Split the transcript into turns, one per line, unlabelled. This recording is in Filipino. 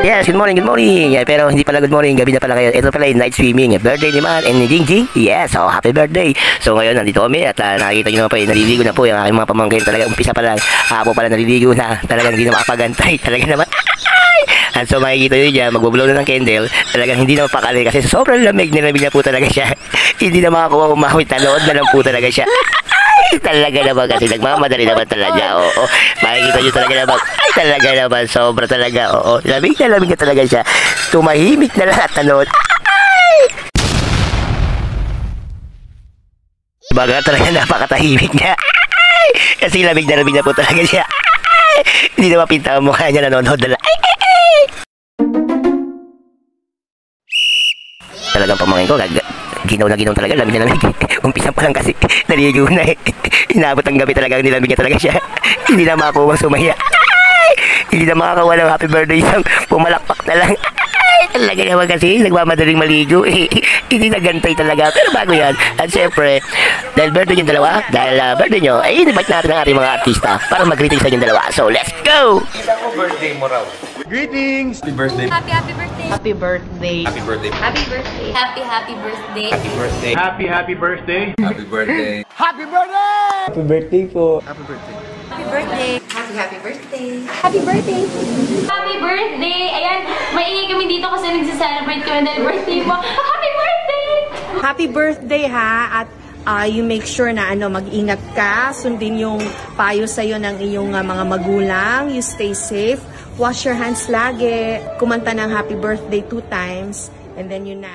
Yes, good morning, good morning. Yeah, pero hindi pala good morning, gabi na pala kayo. Ito pala yung night swimming. Birthday ni Man and ni Jingjing. Yes, so happy birthday. So ngayon, nandito kami at nakikita nyo naman pa, naliligo na po yung aking mga pamangkin. Talaga, umpisa pa lang, hapon pala naliligo na. Talagang hindi na makapagantay. Talaga naman. At so makikita nyo dyan, magbublow na ng candle. Talagang hindi na mapakali kasi sobrang lamig na po talaga siya. Hindi na makakuha umawit. Tanood na lang po talaga siya. Talaga naman kasi nagmamadali naman talaga. Oo. Makikita nyo talaga naman. Ay, talaga naman. Sobra talaga. Oo. Lamig na talaga siya. Tumahimik na lang at tanood. Ay! Baga talaga napakatahimik niya. Ay! Kasi lamig na po talaga siya. Ay! Hindi na mapinta ang mukha niya, nanonood na lang. Ay! Talagang pamangkin ko, ginaw na talaga, lamig na lamig. Umpisa pa lang kasi, naligo na eh. Inabot ang gabi talaga, nilamig niya talaga siya. Hindi na makakuha sumaya. Ay! Hindi na makakawa ng happy birthday song. Pumalakpak na lang. Ay! Talaga naman kasi, nagmamadaling maligo. Hindi nagantay talaga. Pero bago yan, at syempre, dahil birthday yung dalawa, dahil birthday nyo, ay invite natin ang ating mga artista para mag-greeting sa inyong dalawa. So, let's go!
Isa ko birthday mo raw. Greetings! Happy birthday!
Happy birthday!
Happy birthday!
Happy birthday!
Happy birthday! Happy birthday!
Happy birthday!
Happy birthday!
Happy birthday!
Happy birthday!
Happy birthday po.
Happy birthday!
Happy birthday!
Happy birthday!
Happy birthday! Happy birthday! Ayan, maingay kami dito kasi nagsa-celebrate kami dahil birthday mo. Happy birthday!
Happy birthday ha! At you make sure na mag-ingat ka, sundin yung payo sa'yo ng iyong mga magulang, you stay safe, wash your hands lagi, kumanta ng happy birthday 2 times, and then yun na.